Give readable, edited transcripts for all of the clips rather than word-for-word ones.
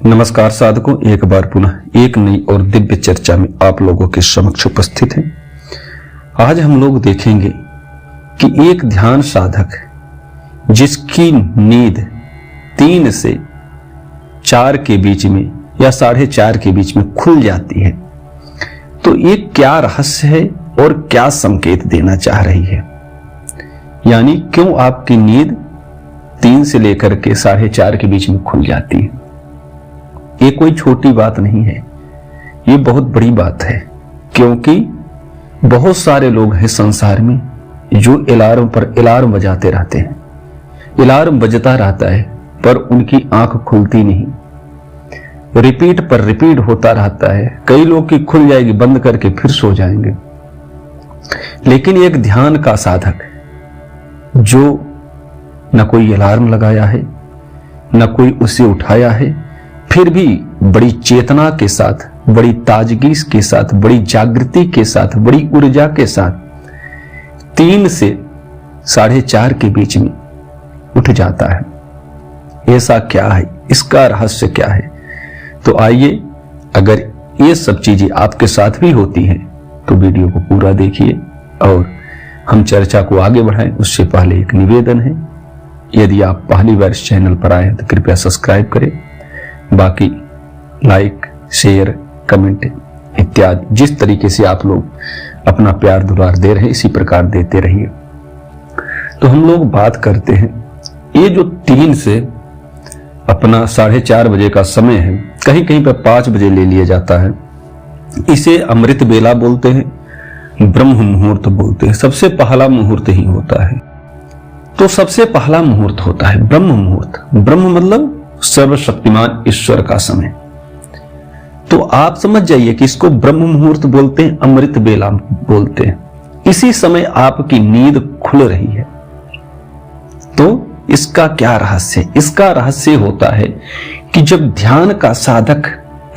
नमस्कार साधकों, एक बार पुनः एक नई और दिव्य चर्चा में आप लोगों के समक्ष उपस्थित हैं। आज हम लोग देखेंगे कि एक ध्यान साधक जिसकी नींद 3 से 4 के बीच में या 4:30 के बीच में खुल जाती है, तो ये क्या रहस्य है और क्या संकेत देना चाह रही है। यानी क्यों आपकी नींद 3 से लेकर के 4:30 के बीच में खुल जाती है। ये कोई छोटी बात नहीं है, ये बहुत बड़ी बात है, क्योंकि बहुत सारे लोग हैं संसार में जो अलार्म पर अलार्म बजाते रहते हैं। अलार्म बजता रहता है पर उनकी आंख खुलती नहीं, रिपीट पर रिपीट होता रहता है। कई लोग की खुल जाएगी, बंद करके फिर सो जाएंगे। लेकिन एक ध्यान का साधक जो न कोई अलार्म लगाया है, न कोई उसे उठाया है, फिर भी बड़ी चेतना के साथ, बड़ी ताजगी के साथ, बड़ी जागृति के साथ, बड़ी ऊर्जा के साथ 3 से 4:30 के बीच में उठ जाता है। ऐसा क्या है, इसका रहस्य क्या है? तो आइए, अगर ये सब चीजें आपके साथ भी होती हैं तो वीडियो को पूरा देखिए और हम चर्चा को आगे बढ़ाएं। उससे पहले एक निवेदन है, यदि आप पहली बार इस चैनल पर आए हैं तो कृपया सब्सक्राइब करें। बाकी लाइक, शेयर, कमेंट इत्यादि जिस तरीके से आप लोग अपना प्यार दुलार दे रहे हैं, इसी प्रकार देते रहिए। तो हम लोग बात करते हैं, ये जो 3 से अपना 4:30 बजे का समय है, कहीं कहीं पर 5 बजे ले लिया जाता है। इसे अमृत बेला बोलते हैं, ब्रह्म मुहूर्त बोलते हैं। सबसे पहला मुहूर्त ही होता है। तो सबसे पहला मुहूर्त होता है ब्रह्म मुहूर्त। ब्रह्म मतलब सर्वशक्तिमान ईश्वर का समय। तो आप समझ जाइए कि इसको ब्रह्म मुहूर्त बोलते हैं, अमृत बेला बोलते हैं। इसी समय आपकी नींद खुल रही है। तो इसका क्या रहस्य? इसका रहस्य होता है कि जब ध्यान का साधक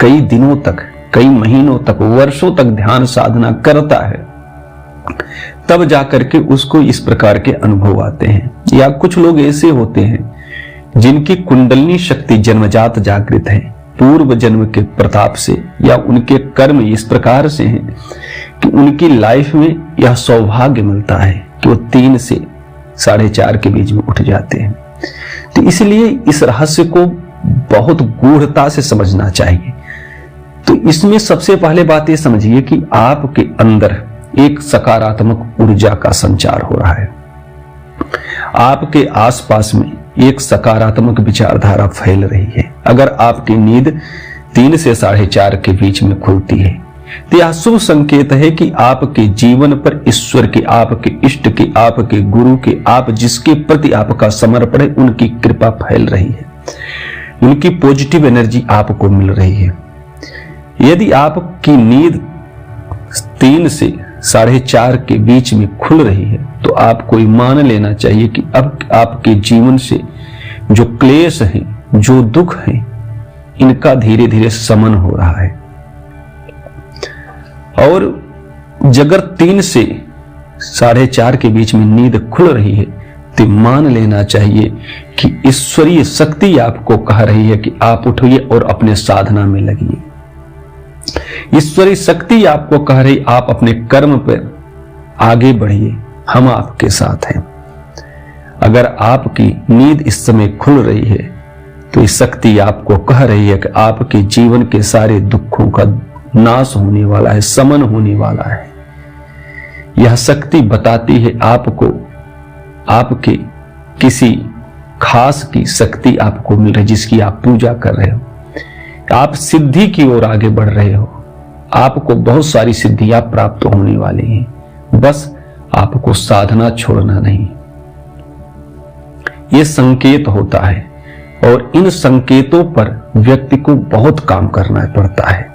कई दिनों तक, कई महीनों तक, वर्षों तक ध्यान साधना करता है, तब जाकर के उसको इस प्रकार के अनुभव आते हैं। या कुछ लोग ऐसे होते हैं जिनकी कुंडलिनी शक्ति जन्मजात जागृत है, पूर्व जन्म के प्रताप से, या उनके कर्म इस प्रकार से हैं कि उनकी लाइफ में यह सौभाग्य मिलता है कि वो 3 से 4:30 के बीच में उठ जाते हैं। तो इसलिए इस रहस्य को बहुत गूढ़ता से समझना चाहिए। तो इसमें सबसे पहले बात ये समझिए कि आपके अंदर एक सकारात्मक ऊर्जा का संचार हो रहा है। आपके आसपास में एक सकारात्मक विचारधारा फैल रही है। अगर आपकी नींद 3 से 4:30 के बीच में खुलती है तो यह शुभ संकेत है कि आपके जीवन पर ईश्वर की, आपके इष्ट की, आपके गुरु की, आप जिसके प्रति आपका समर्पण है, उनकी कृपा फैल रही है, उनकी पॉजिटिव एनर्जी आपको मिल रही है। यदि आपकी नींद 3 से 4:30 के बीच में खुल रही है तो आपको मान लेना चाहिए कि अब आपके जीवन से जो क्लेश है, जो दुख है, इनका धीरे धीरे शमन हो रहा है। और अगर 3 से 4:30 के बीच में नींद खुल रही है तो मान लेना चाहिए कि ईश्वरीय शक्ति आपको कह रही है कि आप उठिए और अपने साधना में लगिए। ईश्वरीय शक्ति आपको कह रही, आप अपने कर्म पर आगे बढ़िए, हम आपके साथ हैं। अगर आपकी नींद इस समय खुल रही है तो इस शक्ति आपको कह रही है कि आपके जीवन के सारे दुखों का नाश होने वाला है, शमन होने वाला है। यह शक्ति बताती है आपको, आपके किसी खास की शक्ति आपको मिल रही, जिसकी आप पूजा कर रहे हो। आप सिद्धि की ओर आगे बढ़ रहे हो, आपको बहुत सारी सिद्धियां प्राप्त होने वाली हैं। बस आपको साधना छोड़ना नहीं। ये संकेत होता है और इन संकेतों पर व्यक्ति को बहुत काम करना पड़ता है।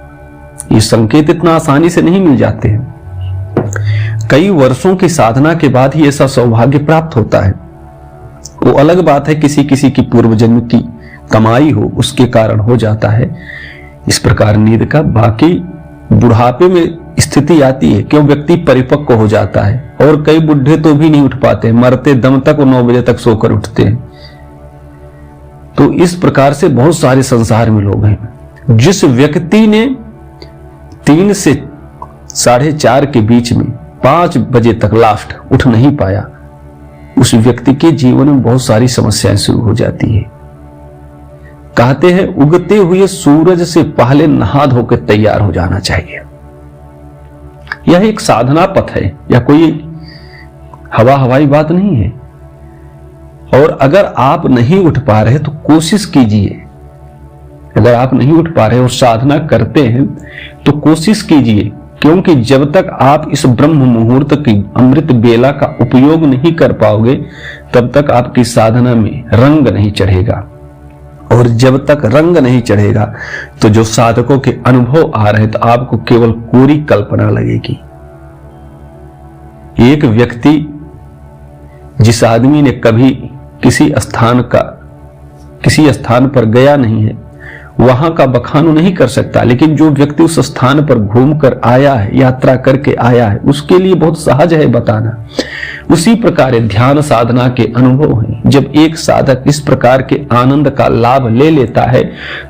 ये संकेत इतना आसानी से नहीं मिल जाते हैं। कई वर्षों की साधना के बाद ही ऐसा सौभाग्य प्राप्त होता है। वो अलग बात है, किसी किसी की पूर्व जन्म की कमाई हो, उसके कारण हो जाता है इस प्रकार नींद का। बाकी बुढ़ापे में स्थिति आती है, क्यों व्यक्ति परिपक्व हो जाता है, और कई बुढ़े तो भी नहीं उठ पाते, मरते दम तक वो 9 बजे तक सोकर उठते हैं। तो इस प्रकार से बहुत सारे संसार में लोग हैं। जिस व्यक्ति ने 3 से 4:30 के बीच में 5 बजे तक लास्ट उठ नहीं पाया, उस व्यक्ति के जीवन में बहुत सारी समस्याएं शुरू हो जाती है। कहते हैं उगते हुए सूरज से पहले नहा धोकर तैयार हो जाना चाहिए। यह एक साधना पथ है, यह कोई हवाई बात नहीं है। और अगर आप नहीं उठ पा रहे तो कोशिश कीजिए, अगर आप नहीं उठ पा रहे और साधना करते हैं तो कोशिश कीजिए, क्योंकि जब तक आप इस ब्रह्म मुहूर्त की अमृत बेला का उपयोग नहीं कर पाओगे तब तक आपकी साधना में रंग नहीं चढ़ेगा। और जब तक रंग नहीं चढ़ेगा तो जो साधकों के अनुभव आ रहे तो आपको केवल कोरी कल्पना लगेगी। एक व्यक्ति, जिस आदमी ने कभी किसी स्थान पर गया नहीं है, वहां का बखान नहीं कर सकता, लेकिन जो व्यक्ति उस स्थान पर घूमकर आया है, यात्रा करके आया है, उसके लिए बहुत सहज है बताना। उसी प्रकार ध्यान साधना के अनुभव हैं। जब एक साधक इस प्रकार के आनंद का लाभ ले लेता है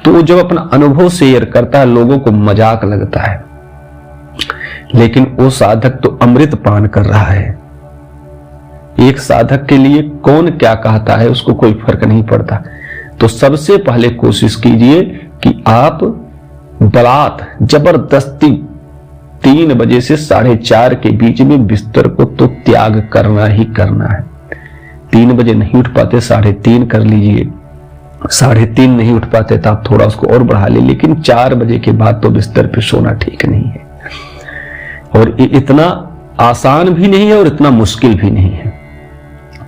तो वो जब अपना अनुभव शेयर करता है लोगों को मजाक लगता है, लेकिन वो साधक तो अमृत पान कर रहा है। एक साधक के लिए कौन क्या कहता है उसको कोई फर्क नहीं पड़ता। तो सबसे पहले कोशिश कीजिए कि आप बलात् जबरदस्ती 3 बजे से 4:30 के बीच में बिस्तर को तो त्याग करना ही करना है। 3 बजे नहीं उठ पाते 3:30 कर लीजिए, 3:30 नहीं उठ पाते तो आप थोड़ा उसको और बढ़ा ले, लेकिन 4 बजे के बाद तो बिस्तर पे सोना ठीक नहीं है। और ये इतना आसान भी नहीं है और इतना मुश्किल भी नहीं है।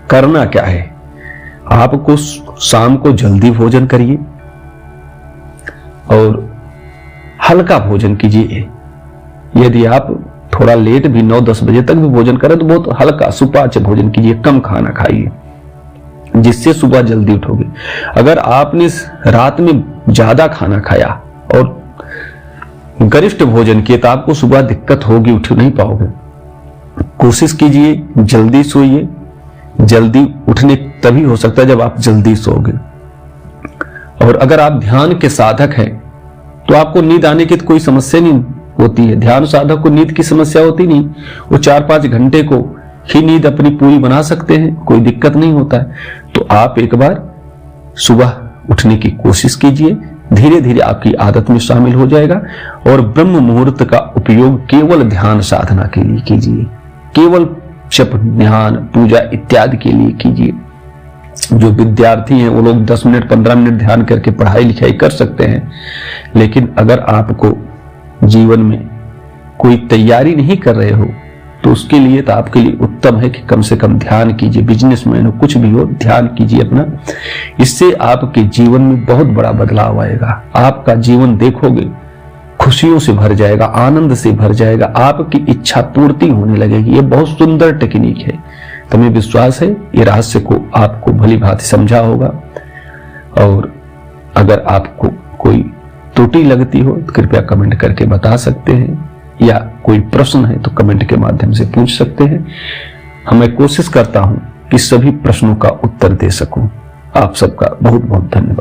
करना क्या है, आपको शाम को जल्दी भोजन करिए और हल्का भोजन कीजिए। यदि आप थोड़ा लेट भी 9-10 बजे तक भी भोजन करें तो बहुत हल्का सुपाच्य भोजन कीजिए, कम खाना खाइए, जिससे सुबह जल्दी उठोगे। अगर आपने रात में ज्यादा खाना खाया और गरिष्ठ भोजन किए तो आपको सुबह दिक्कत होगी, उठ नहीं पाओगे। कोशिश कीजिए जल्दी सोइए। जल्दी उठने तभी हो सकता है जब आप जल्दी सोओगे। और अगर आप ध्यान के साधक हैं तो आपको नींद आने की तो कोई समस्या नहीं होती है। ध्यान साधक को नींद की समस्या होती नहीं, वो 4-5 घंटे को ही नींद अपनी पूरी बना सकते हैं, कोई दिक्कत नहीं होता है। तो आप एक बार सुबह उठने की कोशिश कीजिए, धीरे धीरे आपकी आदत में शामिल हो जाएगा। और ब्रह्म मुहूर्त का उपयोग केवल ध्यान साधना के लिए कीजिए, केवल जप, ध्यान, पूजा इत्यादि के लिए कीजिए। जो विद्यार्थी हैं वो लोग 10 मिनट 15 मिनट ध्यान करके पढ़ाई लिखाई कर सकते हैं, लेकिन अगर आपको जीवन में कोई तैयारी नहीं कर रहे हो तो उसके लिए तो आपके लिए उत्तम है कि कम से कम ध्यान कीजिए। बिजनेसमैन हो, कुछ भी हो, ध्यान कीजिए अपना। इससे आपके जीवन में बहुत बड़ा बदलाव आएगा। आपका जीवन देखोगे खुशियों से भर जाएगा, आनंद से भर जाएगा, आपकी इच्छा पूर्ति होने लगेगी। ये बहुत सुंदर टेक्निक है। तो हमें विश्वास है ये रहस्य को आपको भली भांति समझा होगा। और अगर आपको कोई त्रुटि लगती हो तो कृपया कमेंट करके बता सकते हैं, या कोई प्रश्न है तो कमेंट के माध्यम से पूछ सकते हैं। मैं कोशिश करता हूं कि सभी प्रश्नों का उत्तर दे सकूं। आप सबका बहुत बहुत धन्यवाद।